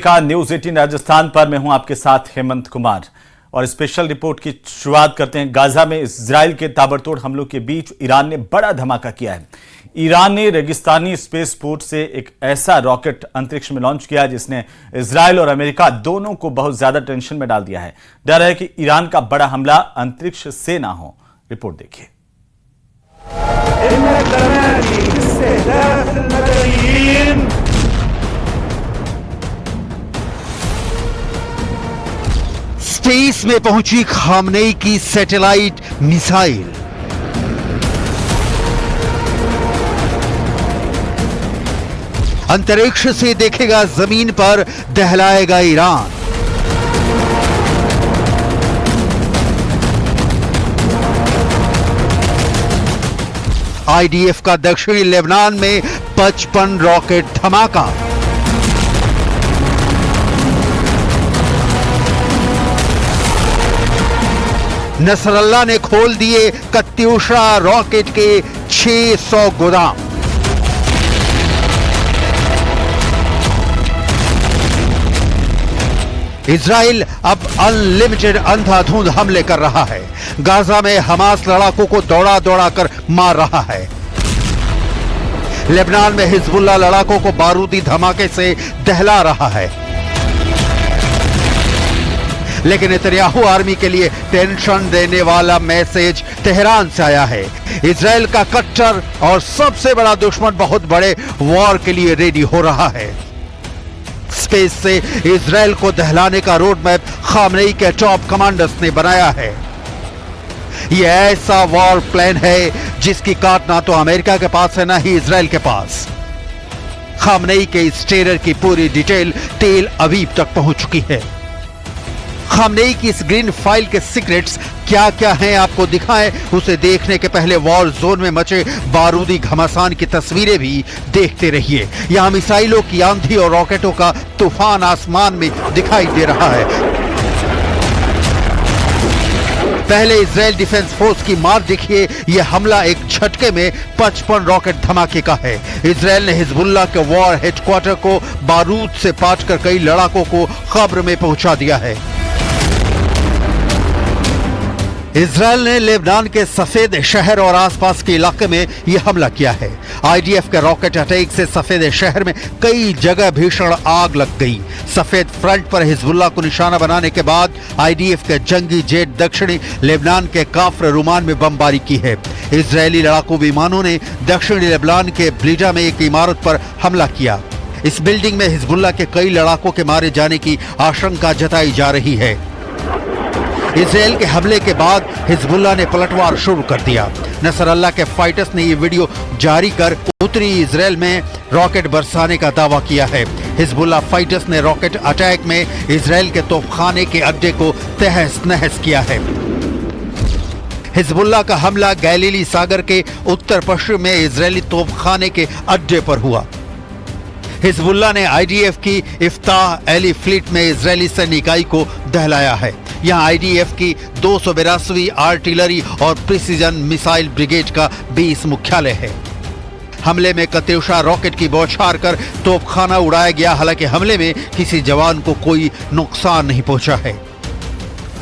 देखा न्यूज 18 राजस्थान पर। मैं हूं आपके साथ हेमंत कुमार और स्पेशल रिपोर्ट की शुरुआत करते हैं। गाजा में इजराइल के ताबड़तोड़ हमलों के बीच ईरान ने बड़ा धमाका किया है। ईरान ने रेगिस्तानी स्पेस पोर्ट से एक ऐसा रॉकेट अंतरिक्ष में लॉन्च किया जिसने इजराइल और अमेरिका दोनों को बहुत ज्यादा टेंशन में डाल दिया है। डर है कि ईरान का बड़ा हमला अंतरिक्ष से ना हो। रिपोर्ट देखिए। स्पेस में पहुंची खामनेई की सैटेलाइट मिसाइल। अंतरिक्ष से देखेगा जमीन पर, दहलाएगा ईरान। आईडीएफ का दक्षिणी लेबनान में 55 रॉकेट धमाका। नसरल्ला ने खोल दिए कत्यूशा रॉकेट के 600 गोदाम। इजराइल अब अनलिमिटेड अंधाधुंध हमले कर रहा है। गाजा में हमास लड़ाकों को दौड़ा दौड़ा कर मार रहा है। लेबनान में हिजबुल्लाह लड़ाकों को बारूदी धमाके से दहला रहा है। लेकिन नेतन्याहू आर्मी के लिए टेंशन देने वाला मैसेज तेहरान से आया है। इजराइल का कट्टर और सबसे बड़ा दुश्मन बहुत बड़े वॉर के लिए रेडी हो रहा है। स्पेस से इजराइल को दहलाने का रोड मैप खामनेई के टॉप कमांडर्स ने बनाया है। यह ऐसा वॉर प्लान है जिसकी काट ना तो अमेरिका के पास है ना ही इजराइल के पास। खामनेई के इस टेरर की पूरी डिटेल टेल अवीव तक पहुंच चुकी है। खामनेई की इस ग्रीन फाइल के सीक्रेट्स क्या क्या हैं आपको दिखाएं, उसे देखने के पहले वॉर जोन में मचे बारूदी घमासान की तस्वीरें भी देखते रहिए। यहां मिसाइलों की आंधी और रॉकेटों का तूफान आसमान में दिखाई दे रहा है। पहले इजराइल डिफेंस फोर्स की मार देखिए। यह हमला एक झटके में 55 रॉकेट धमाके का है। इजराइल ने हिजबुल्लाह के वॉर हेडक्वार्टर को बारूद से पाटकर कई लड़ाकों को खबर में पहुंचा दिया है। इजराइल ने लेबनान के सफेद शहर और आसपास के इलाके में यह हमला किया है। आईडीएफ के रॉकेट अटैक से सफेद शहर में कई जगह भीषण आग लग गई। सफेद फ्रंट पर हिजबुल्लाह को निशाना बनाने के बाद आईडीएफ के जंगी जेट दक्षिणी लेबनान के काफ्र रुमान में बमबारी की है। इजरायली लड़ाकू विमानों ने दक्षिणी लेबनान के ब्लीडा में एक इमारत पर हमला किया। इस बिल्डिंग में हिजबुल्लाह के कई लड़ाकों के मारे जाने की आशंका जताई जा रही है। इजराइल के हमले के बाद हिजबुल्लाह ने पलटवार शुरू कर दिया। नसरल्ला के फाइटर्स ने ये वीडियो जारी कर उत्तरी इजराइल में रॉकेट बरसाने का दावा किया है। हिजबुल्लाह फाइटर्स ने रॉकेट अटैक में इजराइल के तोपखाने के अड्डे को तहस नहस किया है। हिजबुल्लाह का हमला गैलीली सागर के उत्तर पश्चिम में इजरायली तोपखाने के अड्डे पर हुआ। हिजबुल्लाह ने आईडीएफ की इफ्ताह एली फ्लीट में इजरायली सैन्य इकाई को दहलाया है। यहां आईडीएफ की 282वीं आर्टिलरी और प्रिसीजन मिसाइल ब्रिगेड का 20 मुख्यालय है। हमले में कत्यूशा रॉकेट की बौछार कर तोपखाना उड़ाया गया। हालांकि हमले में किसी जवान को कोई नुकसान नहीं पहुंचा है।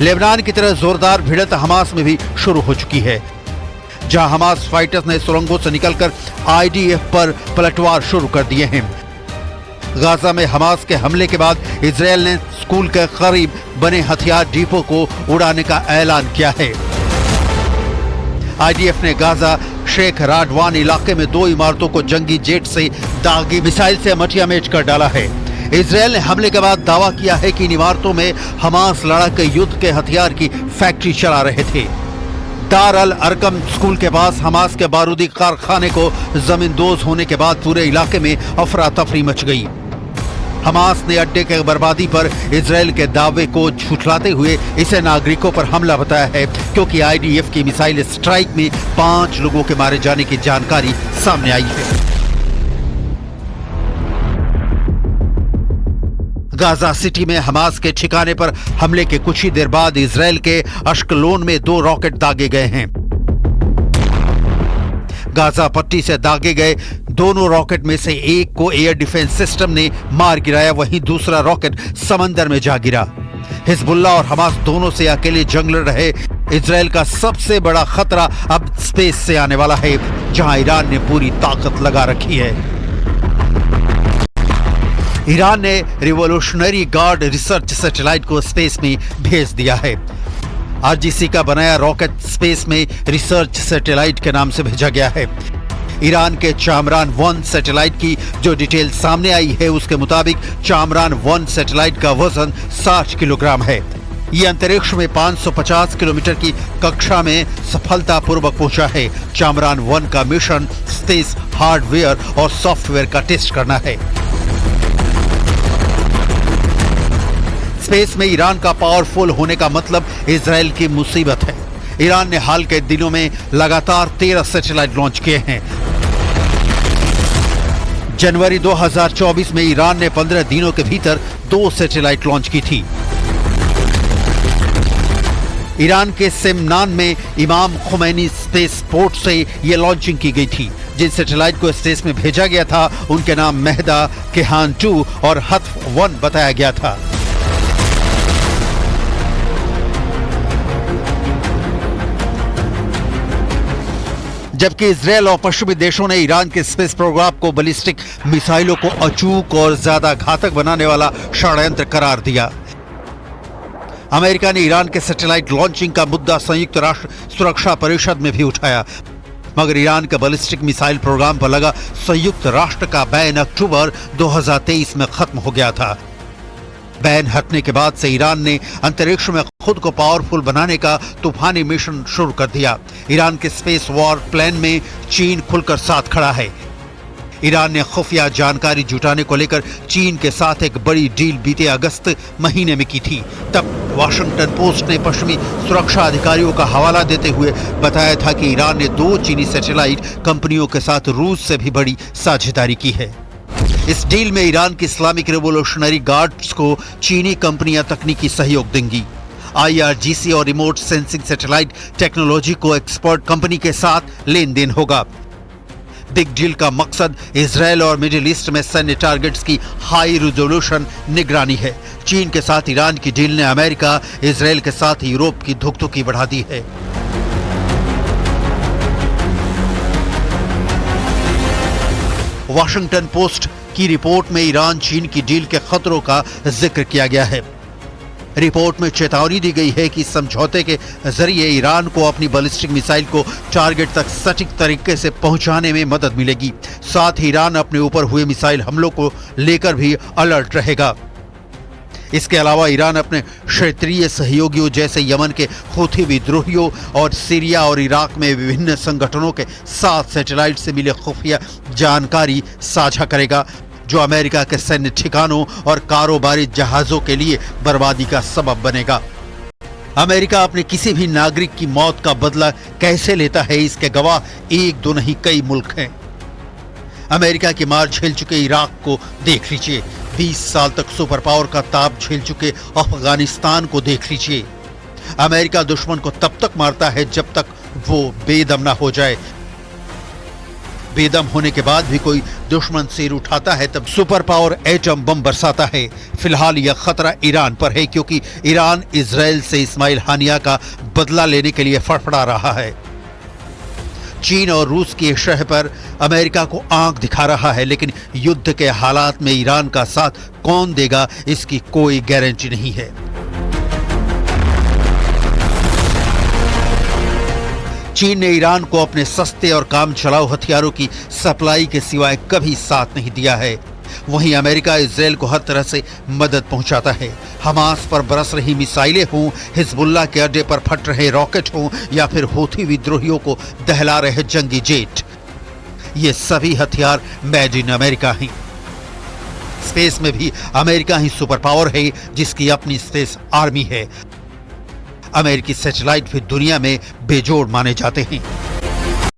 लेबनान की तरह जोरदार भिड़ंत हमास में भी शुरू हो चुकी है, जहां हमास फाइटर्स ने सुरंगों से निकलकर आईडीएफ पर पलटवार शुरू कर दिए हैं। गाजा में हमास के हमले के बाद इजराइल ने स्कूल के करीब बने हथियार डिपो को उड़ाने का ऐलान किया है। आईडीएफ ने गाजा शेख राडवान इलाके में 2 इमारतों को जंगी जेट से दागी मिसाइल से मटिया मेज कर डाला है। इजराइल ने हमले के बाद दावा किया है कि इन इमारतों में हमास लड़ाके युद्ध के हथियार की फैक्ट्री चला रहे थे। दार अल अरकम स्कूल के पास हमास के बारूदी कारखाने को जमींदोज होने के बाद पूरे इलाके में अफरा तफरी मच गई। हमास ने अड्डे के बर्बादी पर इजरायल के दावे को झुठलाते हुए इसे नागरिकों पर हमला बताया है, क्योंकि आईडीएफ की मिसाइल स्ट्राइक में 5 लोगों के मारे जाने की जानकारी सामने आई है। गाजा सिटी में हमास के ठिकाने पर हमले के कुछ ही देर बाद इजरायल के अश्कलोन में 2 रॉकेट दागे गए हैं। गाजा पट्टी से दागे गए दोनों रॉकेट में से एक को एयर डिफेंस सिस्टम ने मार गिराया, वहीं दूसरा रॉकेट समंदर में जा गिरा। हिजबुल्लाह और हमास दोनों से अकेले जंग लड़ रहे इजरायल का सबसे बड़ा खतरा अब स्पेस से आने वाला है, जहां ईरान ने पूरी ताकत लगा रखी है। ईरान ने रिवॉल्यूशनरी गार्ड रिसर्च सैटेलाइट को स्पेस में भेज दिया है। आरजीसी का बनाया रॉकेट स्पेस में रिसर्च सैटेलाइट के नाम से भेजा गया है। ईरान के चामरान 1 सैटेलाइट की जो डिटेल सामने आई है, उसके मुताबिक चामरान 1 सैटेलाइट का वजन 60 किलोग्राम है। ये अंतरिक्ष में 550 किलोमीटर की कक्षा में सफलतापूर्वक पहुंचा है। चामरान 1 का मिशन स्पेस हार्डवेयर और सॉफ्टवेयर का टेस्ट करना है। स्पेस में ईरान का पावरफुल होने का मतलब इजरायल की मुसीबत है। ईरान ने हाल के दिनों में लगातार 13 सैटेलाइट लॉन्च किए हैं। जनवरी 2024 में ईरान ने 15 दिनों के भीतर 2 सैटेलाइट लॉन्च की थी। ईरान के सेमनान में इमाम खुमैनी स्पेस पोर्ट से यह लॉन्चिंग की गई थी। जिन सैटेलाइट को स्पेस में भेजा गया था उनके नाम मेहदा, केहान 2 और हत्फ 1 बताया गया था। जबकि इजरायल और पश्चिमी देशों ने ईरान के स्पेस प्रोग्राम को बैलिस्टिक मिसाइलों को अचूक और ज्यादा घातक बनाने वाला षड्यंत्र करार दिया। अमेरिका ने ईरान के सैटेलाइट लॉन्चिंग का मुद्दा संयुक्त राष्ट्र सुरक्षा परिषद में भी उठाया, मगर ईरान के बैलिस्टिक मिसाइल प्रोग्राम पर लगा संयुक्त राष्ट्र का बैन अक्टूबर 2023 में खत्म हो गया था। बैन हटने के बाद से ईरान ने अंतरिक्ष में खुद को पावरफुल बनाने का तूफानी मिशन शुरू कर दिया। ईरान के स्पेस वॉर प्लान में चीन खुलकर साथ खड़ा है। ईरान ने खुफिया जानकारी जुटाने को लेकर चीन के साथ एक बड़ी डील बीते अगस्त महीने में की थी। तब वाशिंगटन पोस्ट ने पश्चिमी सुरक्षा अधिकारियों का हवाला देते हुए बताया था कि ईरान ने 2 चीनी सैटेलाइट कंपनियों के साथ रूस से भी बड़ी साझेदारी की है। इस डील में ईरान की इस्लामिक रिवॉल्यूशनरी गार्ड्स को चीनी कंपनियां तकनीकी सहयोग देंगी। IRGC और रिमोट सेंसिंग सैटेलाइट टेक्नोलॉजी को एक्सपर्ट कंपनी के साथ लेन देन होगा। बिग डील का मकसद इजरायल और मिडिल ईस्ट में सैन्य टारगेट्स की हाई रिजोल्यूशन निगरानी है। चीन के साथ ईरान की डील ने अमेरिका, इजरायल के साथ यूरोप की धुकधुकी बढ़ा दी है। वाशिंगटन पोस्ट की रिपोर्ट में ईरान चीन की डील के खतरों का जिक्र किया गया है। रिपोर्ट में चेतावनी दी गई है कि समझौते के जरिए ईरान को अपनी बैलिस्टिक मिसाइल को टारगेट तक सटीक तरीके से पहुंचाने में मदद मिलेगी। साथ ही ईरान अपने ऊपर हुए मिसाइल हमलों को लेकर भी अलर्ट रहेगा। इसके अलावा ईरान अपने क्षेत्रीय सहयोगियों जैसे यमन के हूथी विद्रोहियों और सीरिया और इराक में विभिन्न संगठनों के साथ सैटेलाइट से मिले खुफिया जानकारी साझा करेगा, जो अमेरिका के सैन्य ठिकानों और कारोबारी जहाजों के लिए बर्बादी का सबब बनेगा। अमेरिका अपने किसी भी नागरिक की मौत का बदला कैसे लेता है, इसके गवाह 1-2 नहीं कई मुल्क हैं। अमेरिका की मार झेल चुके इराक को देख लीजिए। 20 साल तक सुपर पावर का ताप झेल चुके अफगानिस्तान को देख लीजिए। अमेरिका दुश्मन को तब तक मारता है जब तक वो बेदम ना हो जाए। बेदम होने के बाद भी कोई दुश्मन सिर उठाता है तब सुपर पावर एटम बम बरसाता है। फिलहाल यह खतरा ईरान पर है, क्योंकि ईरान इजरायल से इस्माइल हानिया का बदला लेने के लिए फड़फड़ा रहा है। चीन और रूस की शह पर अमेरिका को आंख दिखा रहा है, लेकिन युद्ध के हालात में ईरान का साथ कौन देगा, इसकी कोई गारंटी नहीं है। चीन ने ईरान को अपने सस्ते और काम चलाऊ हथियारों की सप्लाई के सिवाय कभी साथ नहीं दिया है। वहीं अमेरिका इजरायल को हर तरह से मदद पहुंचाता है। हमास पर बरस रही मिसाइलें हों, हिजबुल्लाह के अड्डे पर फट रहे रॉकेट हों, या फिर हूथी विद्रोहियों को दहला रहे जंगी जेट, ये सभी हथियार मेड इन अमेरिका हैं। स्पेस में भी अमेरिका ही सुपर पावर है, जिसकी अपनी स्पेस आर्मी है। अमेरिकी सैटेलाइट भी दुनिया में बेजोड़ माने जाते हैं।